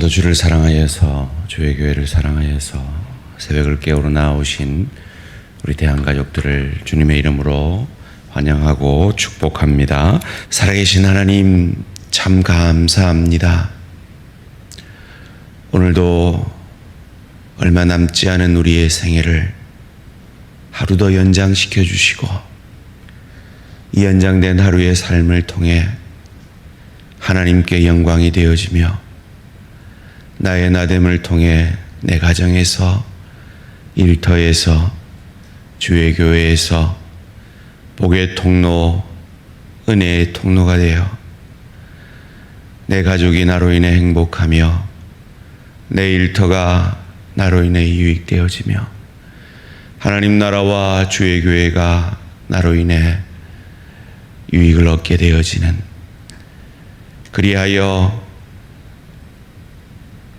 오늘도 주를 사랑하여서, 주의 교회를 사랑하여서 새벽을 깨우러 나오신 우리 대한가족들을 주님의 이름으로 환영하고 축복합니다. 살아계신 하나님 참 감사합니다. 오늘도 얼마 남지 않은 우리의 생애를 하루 더 연장시켜 주시고, 이 연장된 하루의 삶을 통해 하나님께 영광이 되어지며 나의 나됨을 통해 내 가정에서, 일터에서, 주의 교회에서 복의 통로, 은혜의 통로가 되어 내 가족이 나로 인해 행복하며 내 일터가 나로 인해 유익되어지며 하나님 나라와 주의 교회가 나로 인해 유익을 얻게 되어지는, 그리하여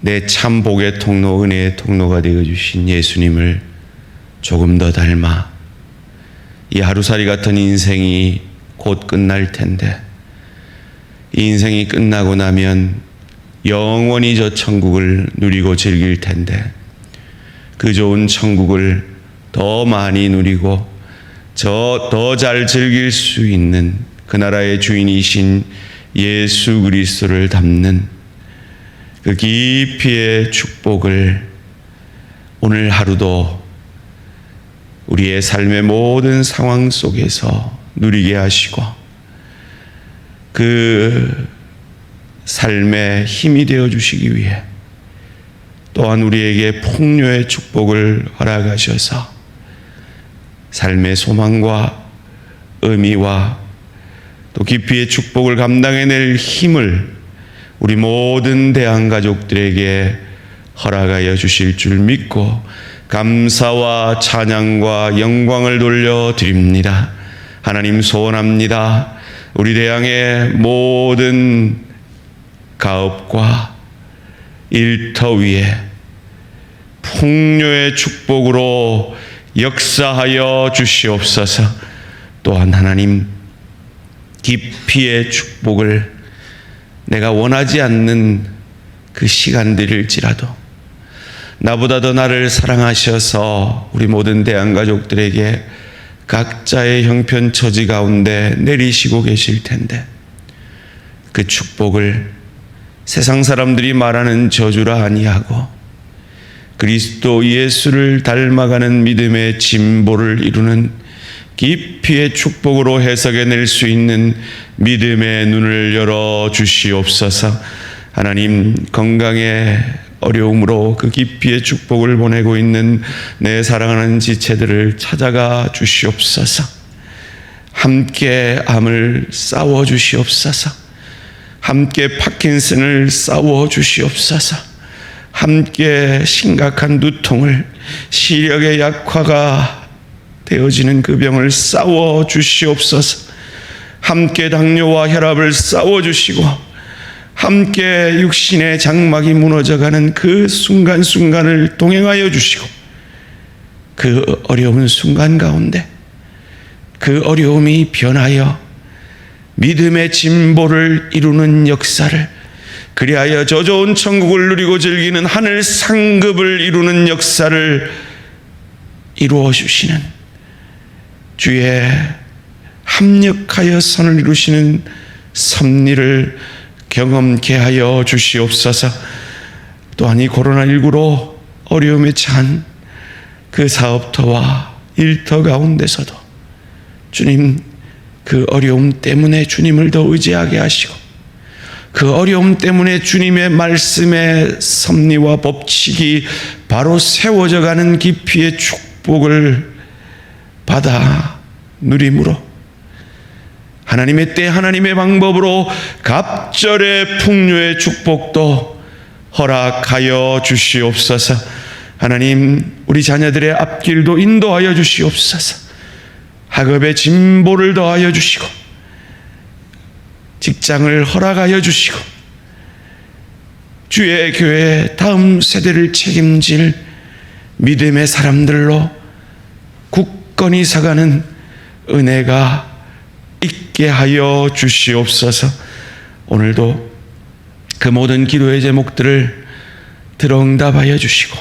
내 참 복의 통로, 은혜의 통로가 되어주신 예수님을 조금 더 닮아 이 하루살이 같은 인생이 곧 끝날 텐데, 이 인생이 끝나고 나면 영원히 저 천국을 누리고 즐길 텐데, 그 좋은 천국을 더 많이 누리고 더 잘 즐길 수 있는 그 나라의 주인이신 예수 그리스도를 닮는 그 깊이의 축복을 오늘 하루도 우리의 삶의 모든 상황 속에서 누리게 하시고, 그 삶의 힘이 되어 주시기 위해 또한 우리에게 풍요의 축복을 허락하셔서 삶의 소망과 의미와 또 깊이의 축복을 감당해낼 힘을 우리 모든 대한가족들에게 허락하여 주실 줄 믿고 감사와 찬양과 영광을 돌려드립니다. 하나님 소원합니다. 우리 대항의 모든 가업과 일터 위에 풍요의 축복으로 역사하여 주시옵소서. 또한 하나님, 깊이의 축복을 내가 원하지 않는 그 시간들일지라도 나보다 더 나를 사랑하셔서 우리 모든 대한가족들에게 각자의 형편 처지 가운데 내리시고 계실 텐데, 그 축복을 세상 사람들이 말하는 저주라 아니하고 그리스도 예수를 닮아가는 믿음의 진보를 이루는 깊이의 축복으로 해석해낼 수 있는 믿음의 눈을 열어 주시옵소서. 하나님, 건강의 어려움으로 그 깊이의 축복을 보내고 있는 내 사랑하는 지체들을 찾아가 주시옵소서. 함께 암을 싸워 주시옵소서. 함께 파킨슨을 싸워 주시옵소서. 함께 심각한 두통을, 시력의 약화가 되어지는 그 병을 싸워 주시옵소서. 함께 당뇨와 혈압을 싸워 주시고, 함께 육신의 장막이 무너져가는 그 순간순간을 동행하여 주시고, 그 어려운 순간 가운데 그 어려움이 변하여 믿음의 진보를 이루는 역사를, 그리하여 저 좋은 천국을 누리고 즐기는 하늘 상급을 이루는 역사를 이루어 주시는, 주의 합력하여 선을 이루시는 섭리를 경험케 하여 주시옵소서. 또한 이 코로나19로 어려움에 찬 그 사업터와 일터 가운데서도 주님, 그 어려움 때문에 주님을 더 의지하게 하시고, 그 어려움 때문에 주님의 말씀의 섭리와 법칙이 바로 세워져 가는 깊이의 축복을 받아 누림으로 하나님의 때 하나님의 방법으로 갑절의 풍요의 축복도 허락하여 주시옵소서. 하나님, 우리 자녀들의 앞길도 인도하여 주시옵소서. 학업의 진보를 더하여 주시고, 직장을 허락하여 주시고, 주의 교회 다음 세대를 책임질 믿음의 사람들로 굳건히 서가는 은혜가 있게 하여 주시옵소서. 오늘도 그 모든 기도의 제목들을 들어응답하여 주시고,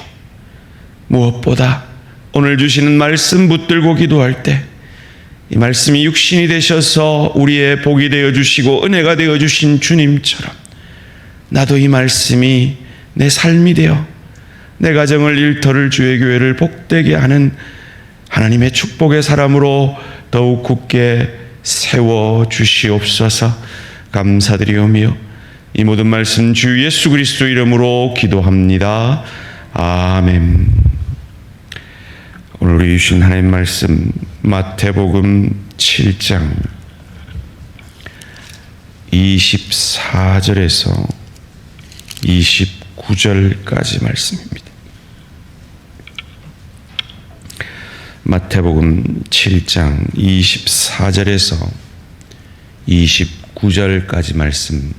무엇보다 오늘 주시는 말씀 붙들고 기도할 때 이 말씀이 육신이 되셔서 우리의 복이 되어 주시고 은혜가 되어 주신 주님처럼 나도 이 말씀이 내 삶이 되어 내 가정을, 일터를, 주의 교회를 복되게 하는 하나님의 축복의 사람으로 더욱 굳게 세워 주시옵소서. 감사드리오며 이 모든 말씀 주 예수 그리스도 이름으로 기도합니다. 아멘. 오늘 우리 주신 하나님 말씀 마태복음 7장 24절에서 29절까지 말씀입니다. 마태복음 7장 24절에서 29절까지 말씀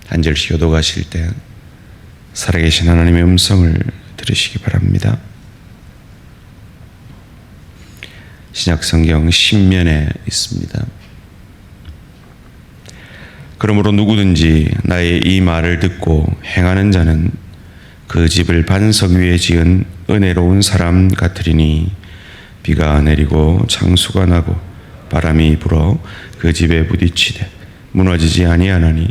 한 절씩 교독하실 때 살아계신 하나님의 음성을 들으시기 바랍니다. 신약성경 신면에 있습니다. 그러므로 누구든지 나의 이 말을 듣고 행하는 자는 그 집을 반석 위에 지은 은혜로운 사람 같으리니 비가 내리고 창수가 나고 바람이 불어 그 집에 부딪히되 무너지지 아니하나니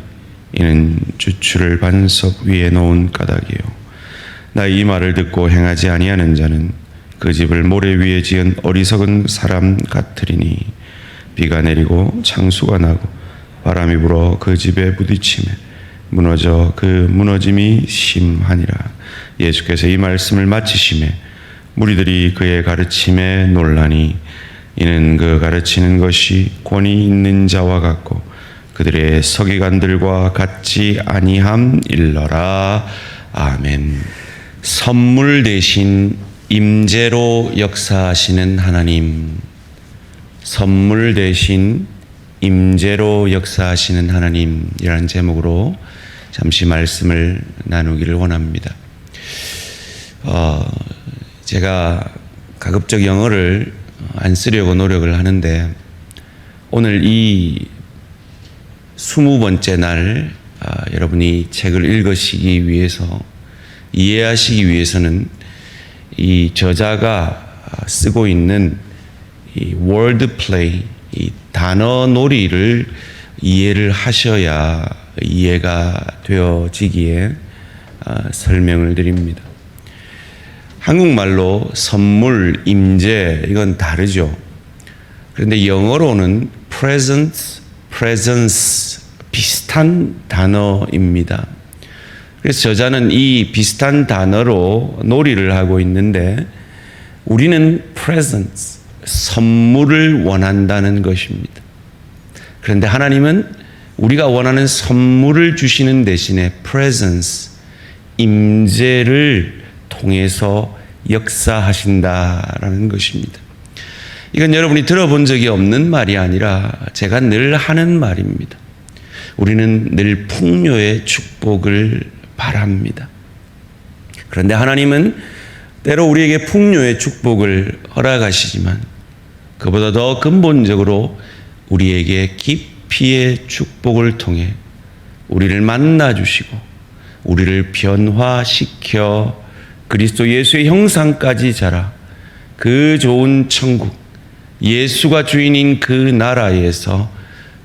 이는 주추를 반석 위에 놓은 까닭이요 나의 이 말을 듣고 행하지 아니하는 자는 그 집을 모래 위에 지은 어리석은 사람 같으리니 비가 내리고 창수가 나고 바람이 불어 그 집에 부딪히며 무너져 그 무너짐이 심하니라. 예수께서 이 말씀을 마치시매 무리들이 그의 가르침에 놀라니 이는 그 가르치는 것이 권위 있는 자와 같고 그들의 서기관들과 같지 아니함일러라. 아멘. 선물 대신 임재로 역사하시는 하나님, 선물 대신 임재로 역사하시는 하나님이라는 제목으로 잠시 말씀을 나누기를 원합니다. 제가 가급적 영어를 안 쓰려고 노력을 하는데 오늘 이 20번째 날 여러분이 책을 읽으시기 위해서, 이해하시기 위해서는 이 저자가 쓰고 있는 이 word play, 이 단어 놀이를 이해를 하셔야 이해가 되어지기에 설명을 드립니다. 한국말로 선물, 임재 이건 다르죠. 그런데 영어로는 presence 비슷한 단어입니다. 그래서 저자는 이 비슷한 단어로 놀이를 하고 있는데 우리는 presence, 선물을 원한다는 것입니다. 그런데 하나님은 우리가 원하는 선물을 주시는 대신에 presence, 임재를 통해서 역사하신다라는 것입니다. 이건 여러분이 들어본 적이 없는 말이 아니라 제가 늘 하는 말입니다. 우리는 늘 풍요의 축복을 바랍니다. 그런데 하나님은 때로 우리에게 풍요의 축복을 허락하시지만 그보다 더 근본적으로 우리에게 깊이의 축복을 통해 우리를 만나주시고 우리를 변화시켜 그리스도 예수의 형상까지 자라 그 좋은 천국, 예수가 주인인 그 나라에서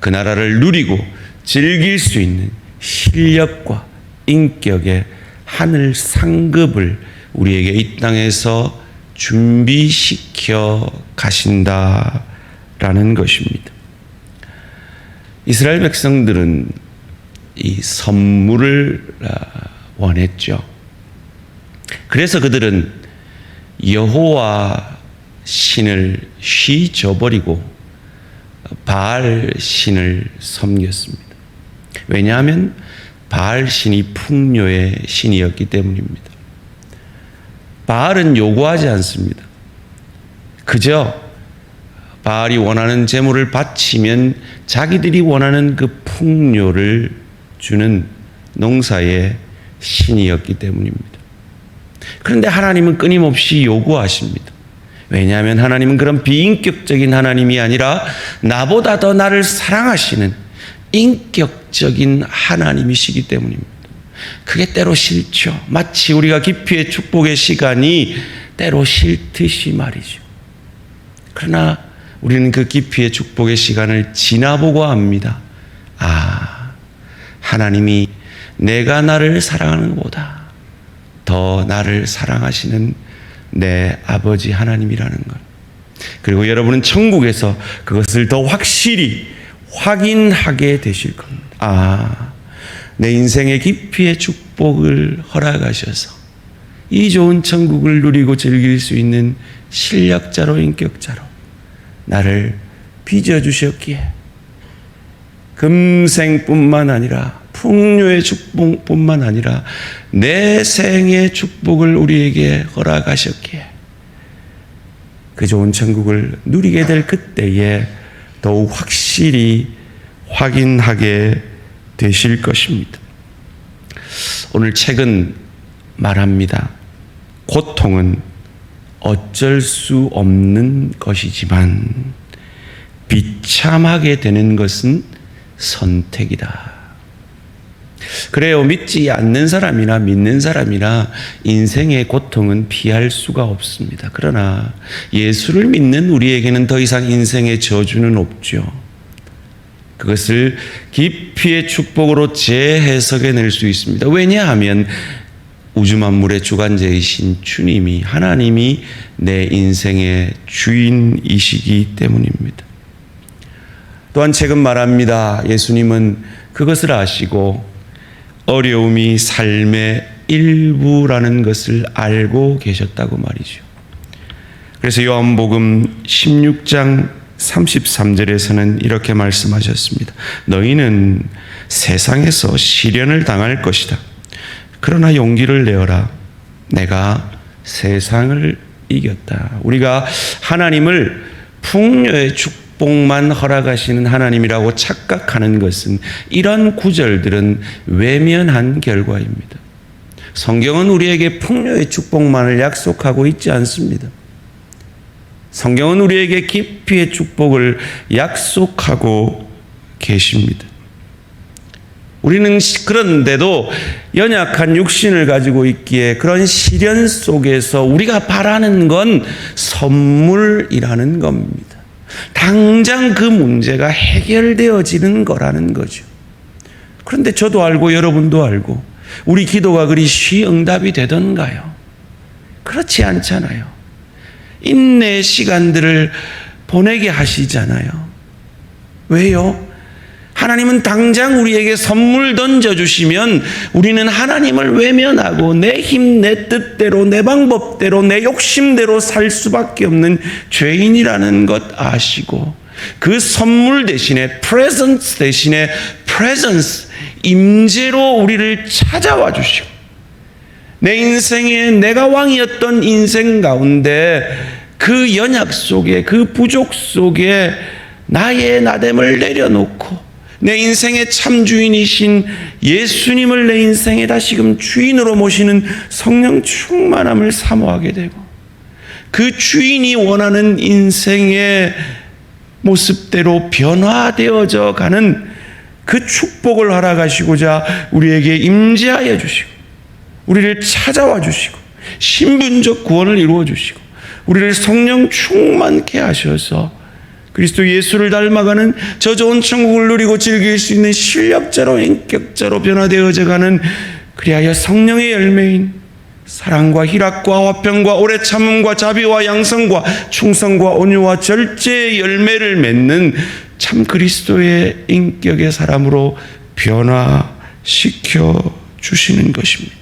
그 나라를 누리고 즐길 수 있는 실력과 인격의 하늘 상급을 우리에게 이 땅에서 준비시켜 가신다라는 것입니다. 이스라엘 백성들은 이 선물을 원했죠. 그래서 그들은 여호와 신을 휘저버리고 바알 신을 섬겼습니다. 왜냐하면 바알 신이 풍요의 신이었기 때문입니다. 바알은 요구하지 않습니다. 그저 바알이 원하는 제물을 바치면 자기들이 원하는 그 풍요를 주는 농사의 신이었기 때문입니다. 그런데 하나님은 끊임없이 요구하십니다. 왜냐하면 하나님은 그런 비인격적인 하나님이 아니라 나보다 더 나를 사랑하시는 인격적인 하나님이시기 때문입니다. 그게 때로 싫죠. 마치 우리가 깊이의 축복의 시간이 때로 싫듯이 말이죠. 그러나 우리는 그 깊이의 축복의 시간을 지나보고 합니다. 하나님이 내가 나를 사랑하는 것보다 더 나를 사랑하시는 내 아버지 하나님이라는 것. 그리고 여러분은 천국에서 그것을 더 확실히 확인하게 되실 겁니다. 내 인생의 깊이의 축복을 허락하셔서 이 좋은 천국을 누리고 즐길 수 있는 실력자로 인격자로 나를 빚어주셨기에 금생뿐만 아니라 풍요의 축복뿐만 아니라 내 생의 축복을 우리에게 허락하셨기에 그 좋은 천국을 누리게 될 그때에 더욱 확실히 확인하게 되실 것입니다. 오늘 책은 말합니다. 고통은 어쩔 수 없는 것이지만 비참하게 되는 것은 선택이다. 그래요. 믿지 않는 사람이나 믿는 사람이나 인생의 고통은 피할 수가 없습니다. 그러나 예수를 믿는 우리에게는 더 이상 인생의 저주는 없죠. 그것을 깊이의 축복으로 재해석해낼 수 있습니다. 왜냐하면 우주 만물의 주관자이신 주님이, 하나님이 내 인생의 주인이시기 때문입니다. 또한 책은 말합니다. 예수님은 그것을 아시고 어려움이 삶의 일부라는 것을 알고 계셨다고 말이죠. 그래서 요한복음 16장 33절에서는 이렇게 말씀하셨습니다. 너희는 세상에서 시련을 당할 것이다. 그러나 용기를 내어라. 내가 세상을 이겼다. 우리가 하나님을 풍요의 축복만 허락하시는 하나님이라고 착각하는 것은, 이런 구절들은 외면한 결과입니다. 성경은 우리에게 풍요의 축복만을 약속하고 있지 않습니다. 성경은 우리에게 깊이의 축복을 약속하고 계십니다. 우리는 그런데도 연약한 육신을 가지고 있기에 그런 시련 속에서 우리가 바라는 건 선물이라는 겁니다. 당장 그 문제가 해결되어지는 거라는 거죠. 그런데 저도 알고 여러분도 알고 우리 기도가 그리 쉬 응답이 되던가요? 그렇지 않잖아요. 인내의 시간들을 보내게 하시잖아요. 왜요? 하나님은 당장 우리에게 선물 던져주시면 우리는 하나님을 외면하고 내 힘, 내 뜻대로, 내 방법대로, 내 욕심대로 살 수밖에 없는 죄인이라는 것 아시고, 그 선물 대신에 presence 대신에 presence, 임재로 우리를 찾아와 주시고, 내 인생에 내가 왕이었던 인생 가운데 그 연약 속에, 그 부족 속에 나의 나됨을 내려놓고 내 인생의 참 주인이신 예수님을 내 인생에 다시금 주인으로 모시는 성령 충만함을 사모하게 되고, 그 주인이 원하는 인생의 모습대로 변화되어져 가는 그 축복을 허락하시고자 우리에게 임재하여 주시고, 우리를 찾아와 주시고, 신분적 구원을 이루어 주시고, 우리를 성령 충만케 하셔서 그리스도 예수를 닮아가는 저 좋은 천국을 누리고 즐길 수 있는 실력자로, 인격자로 변화되어져 가는, 그리하여 성령의 열매인 사랑과 희락과 화평과 오래 참음과 자비와 양성과 충성과 온유와 절제의 열매를 맺는 참 그리스도의 인격의 사람으로 변화시켜 주시는 것입니다.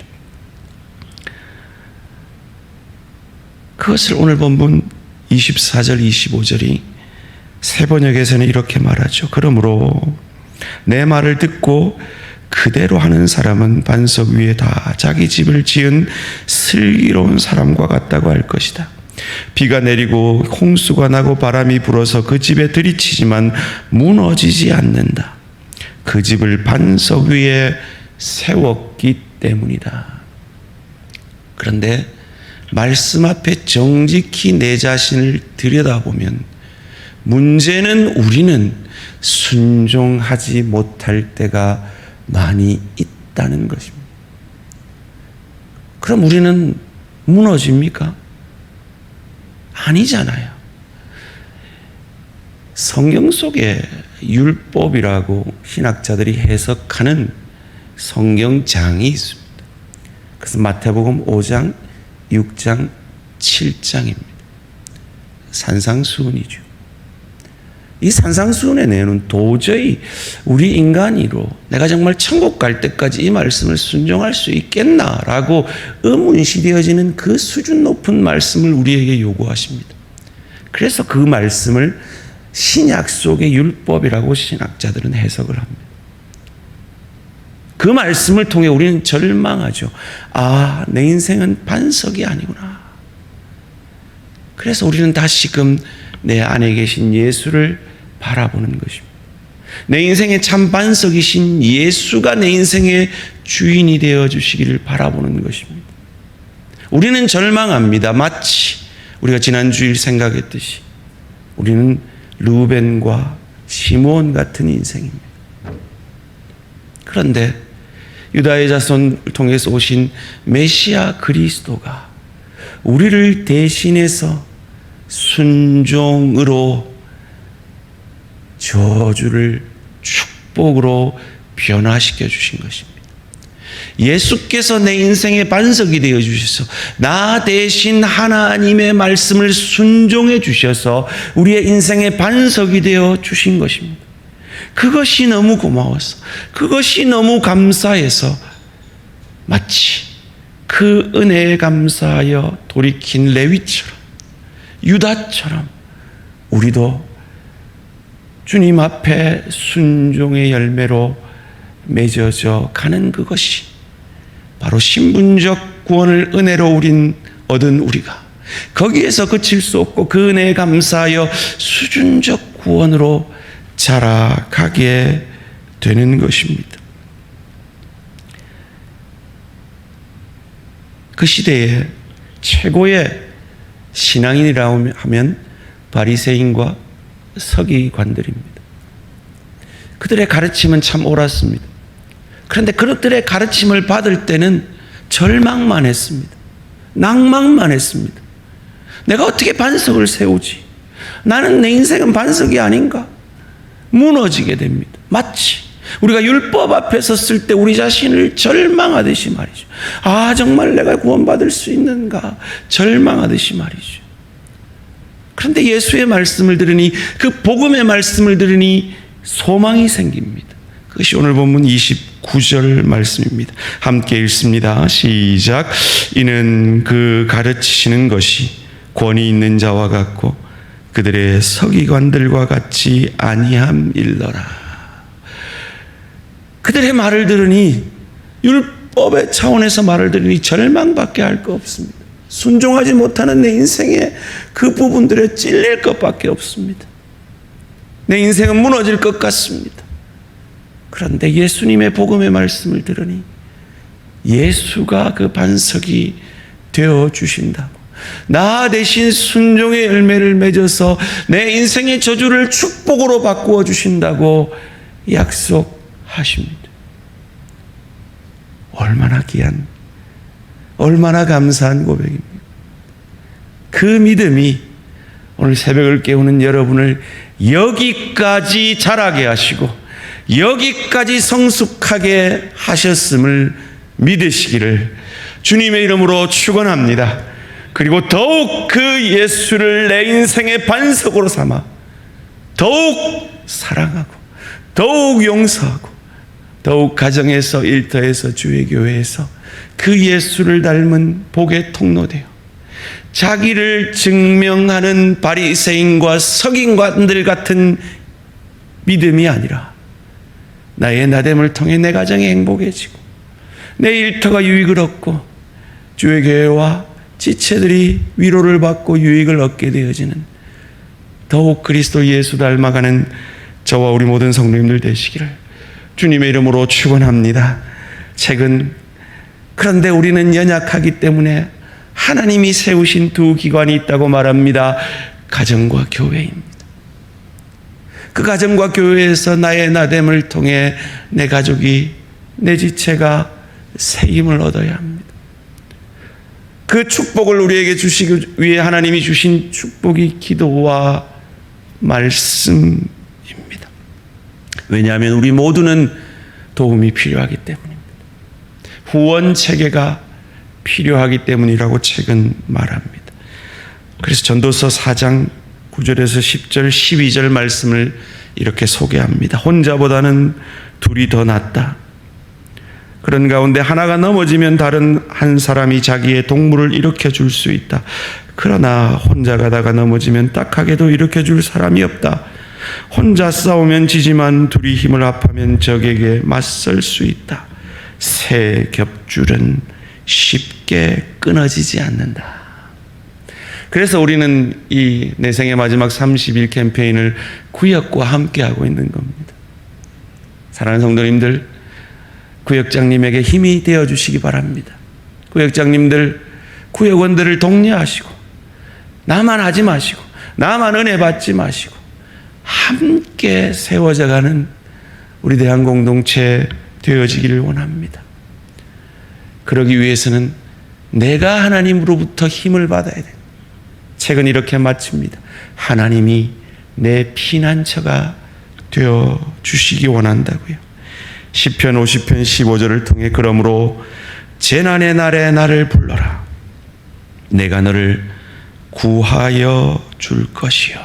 그것을 오늘 본문 24절 25절이 새 번역에서는 이렇게 말하죠. 그러므로 내 말을 듣고 그대로 하는 사람은 반석 위에 다 자기 집을 지은 슬기로운 사람과 같다고 할 것이다. 비가 내리고 홍수가 나고 바람이 불어서 그 집에 들이치지만 무너지지 않는다. 그 집을 반석 위에 세웠기 때문이다. 그런데 말씀 앞에 정직히 내 자신을 들여다보면 문제는 우리는 순종하지 못할 때가 많이 있다는 것입니다. 그럼 우리는 무너집니까? 아니잖아요. 성경 속에 율법이라고 신학자들이 해석하는 성경장이 있습니다. 그래서 마태복음 5장, 6장, 7장입니다. 산상수훈이죠. 이 산상수훈의 내용은 도저히 우리 인간이로 내가 정말 천국 갈 때까지 이 말씀을 순종할 수 있겠나라고 의문시되어지는 그 수준 높은 말씀을 우리에게 요구하십니다. 그래서 그 말씀을 신약 속의 율법이라고 신학자들은 해석을 합니다. 그 말씀을 통해 우리는 절망하죠. 아, 내 인생은 반석이 아니구나. 그래서 우리는 다시금 내 안에 계신 예수를 바라보는 것입니다. 내 인생의 참 반석이신 예수가 내 인생의 주인이 되어 주시기를 바라보는 것입니다. 우리는 절망합니다. 마치 우리가 지난 주일 생각했듯이 우리는 루벤과 시므온 같은 인생입니다. 그런데 유다의 자손을 통해서 오신 메시아 그리스도가 우리를 대신해서 순종으로 저주를 축복으로 변화시켜 주신 것입니다. 예수께서 내 인생의 반석이 되어 주셔서 나 대신 하나님의 말씀을 순종해 주셔서 우리의 인생의 반석이 되어 주신 것입니다. 그것이 너무 고마워서, 그것이 너무 감사해서 마치 그 은혜에 감사하여 돌이킨 레위처럼, 유다처럼 우리도 주님 앞에 순종의 열매로 맺어져 가는 그것이 바로 신분적 구원을 은혜로 얻은 우리가 거기에서 그칠 수 없고 그 은혜에 감사하여 수준적 구원으로 자라가게 되는 것입니다. 그 시대에 최고의 신앙인이라고 하면 바리새인과 서기관들입니다. 그들의 가르침은 참 옳았습니다. 그런데 그들의 가르침을 받을 때는 절망만 했습니다. 낭망만 했습니다. 내가 어떻게 반석을 세우지? 나는 내 인생은 반석이 아닌가? 무너지게 됩니다. 마치 우리가 율법 앞에 섰을 때 우리 자신을 절망하듯이 말이죠. 아, 정말 내가 구원받을 수 있는가? 절망하듯이 말이죠. 그런데 예수의 말씀을 들으니, 그 복음의 말씀을 들으니 소망이 생깁니다. 그것이 오늘 본문 29절 말씀입니다. 함께 읽습니다. 시작. 이는 그 가르치시는 것이 권위 있는 자와 같고 그들의 서기관들과 같이 아니함일러라. 그들의 말을 들으니, 율법의 차원에서 말을 들으니 절망밖에 할 거 없습니다. 순종하지 못하는 내 인생의 그 부분들에 찔릴 것밖에 없습니다. 내 인생은 무너질 것 같습니다. 그런데 예수님의 복음의 말씀을 들으니 예수가 그 반석이 되어 주신다고, 나 대신 순종의 열매를 맺어서 내 인생의 저주를 축복으로 바꾸어 주신다고 약속하십니다. 얼마나 귀한, 얼마나 감사한 고백입니다. 그 믿음이 오늘 새벽을 깨우는 여러분을 여기까지 자라게 하시고 여기까지 성숙하게 하셨음을 믿으시기를 주님의 이름으로 축원합니다. 그리고 더욱 그 예수를 내 인생의 반석으로 삼아 더욱 사랑하고 더욱 용서하고 더욱 가정에서, 일터에서, 주의 교회에서 그 예수를 닮은 복의 통로되어 자기를 증명하는 바리새인과 서기관들 같은 믿음이 아니라 나의 나됨을 통해 내 가정이 행복해지고 내 일터가 유익을 얻고 주의 교회와 지체들이 위로를 받고 유익을 얻게 되어지는 더욱 그리스도 예수 닮아가는 저와 우리 모든 성도님들 되시기를 주님의 이름으로 축원합니다. 그런데 우리는 연약하기 때문에 하나님이 세우신 두 기관이 있다고 말합니다. 가정과 교회입니다. 그 가정과 교회에서 나의 나됨을 통해 내 가족이, 내 지체가 새 힘을 얻어야 합니다. 그 축복을 우리에게 주시기 위해 하나님이 주신 축복이 기도와 말씀입니다. 왜냐하면 우리 모두는 도움이 필요하기 때문입니다. 후원 체계가 필요하기 때문이라고 책은 말합니다. 그래서 전도서 4장 9절에서 10절, 12절 말씀을 이렇게 소개합니다. 혼자보다는 둘이 더 낫다. 그런 가운데 하나가 넘어지면 다른 한 사람이 자기의 동물을 일으켜 줄 수 있다. 그러나 혼자 가다가 넘어지면 딱하게도 일으켜 줄 사람이 없다. 혼자 싸우면 지지만 둘이 힘을 합하면 적에게 맞설 수 있다. 새 겹줄은 쉽게 끊어지지 않는다. 그래서 우리는 이 내 생의 마지막 30일 캠페인을 구역과 함께 하고 있는 겁니다. 사랑하는 성도님들, 구역장님에게 힘이 되어 주시기 바랍니다. 구역장님들, 구역원들을 독려하시고 나만 하지 마시고 나만 은혜 받지 마시고 함께 세워져가는 우리 대한공동체 되어지기를 원합니다. 그러기 위해서는 내가 하나님으로부터 힘을 받아야 됩니다. 책은 이렇게 마칩니다. 하나님이 내 피난처가 되어 주시기 원한다고요. 시편 50편 15절을 통해 그러므로 재난의 날에 나를 불러라. 내가 너를 구하여 줄 것이요.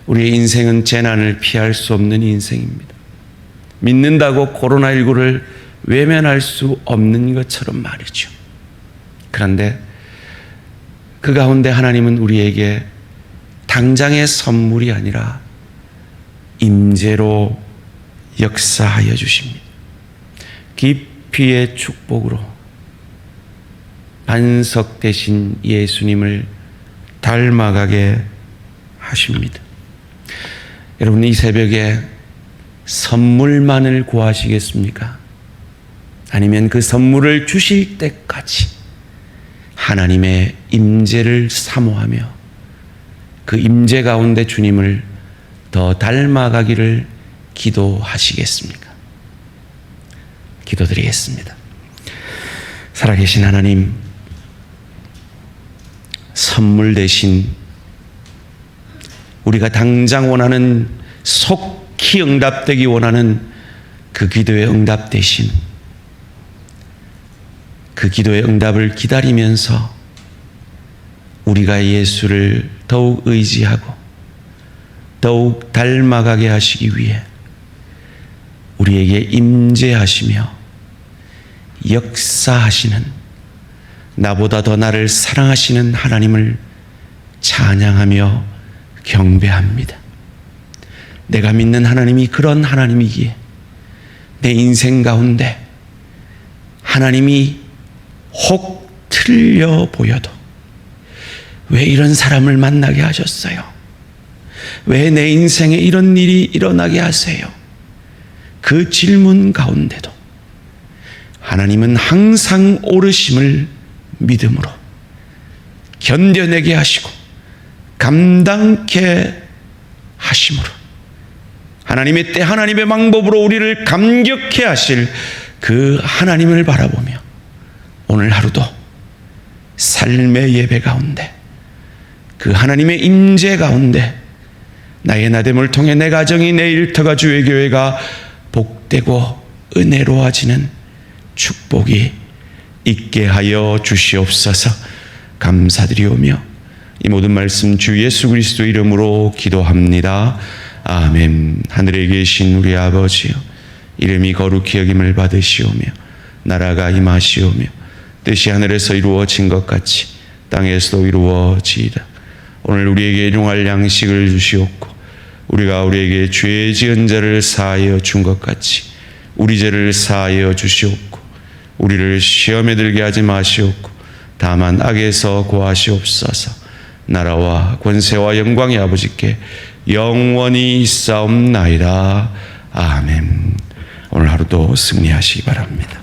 우리의 인생은 재난을 피할 수 없는 인생입니다. 믿는다고 코로나19를 외면할 수 없는 것처럼 말이죠. 그런데 그 가운데 하나님은 우리에게 당장의 선물이 아니라 임재로 역사하여 주십니다. 깊이의 축복으로 반석 되신 예수님을 닮아가게 하십니다. 여러분, 이 새벽에 선물만을 구하시겠습니까? 아니면 그 선물을 주실 때까지 하나님의 임재를 사모하며 그 임재 가운데 주님을 더 닮아가기를 기도하시겠습니까? 기도드리겠습니다. 살아계신 하나님, 선물 대신 우리가 당장 원하는, 속히 응답되기 원하는 그 기도의 응답 대신 그 기도의 응답을 기다리면서 우리가 예수를 더욱 의지하고 더욱 닮아가게 하시기 위해 우리에게 임재하시며 역사하시는, 나보다 더 나를 사랑하시는 하나님을 찬양하며 경배합니다. 내가 믿는 하나님이 그런 하나님이기에 내 인생 가운데 하나님이 혹 틀려 보여도 왜 이런 사람을 만나게 하셨어요? 왜 내 인생에 이런 일이 일어나게 하세요? 그 질문 가운데도 하나님은 항상 옳으심을 믿음으로 견뎌내게 하시고 감당케 하심으로 하나님의 때 하나님의 방법으로 우리를 감격케 하실 그 하나님을 바라보며 오늘 하루도 삶의 예배 가운데 그 하나님의 임재 가운데 나의 나됨을 통해 내 가정이, 내 일터가, 주의 교회가 복되고 은혜로워지는 축복이 있게 하여 주시옵소서. 감사드리오며 이 모든 말씀 주 예수 그리스도 이름으로 기도합니다. 아멘. 하늘에 계신 우리 아버지여, 이름이 거룩히 여김을 받으시오며 나라가 임하시오며 뜻이 하늘에서 이루어진 것 같이 땅에서도 이루어지이다. 오늘 우리에게 일용할 양식을 주시옵고 우리가 우리에게 죄 지은 자를 사하여 준 것 같이 우리 죄를 사하여 주시옵고 우리를 시험에 들게 하지 마시옵고 다만 악에서 구하시옵소서. 나라와 권세와 영광이 아버지께 영원히 있사옵나이다. 아멘. 오늘 하루도 승리하시기 바랍니다.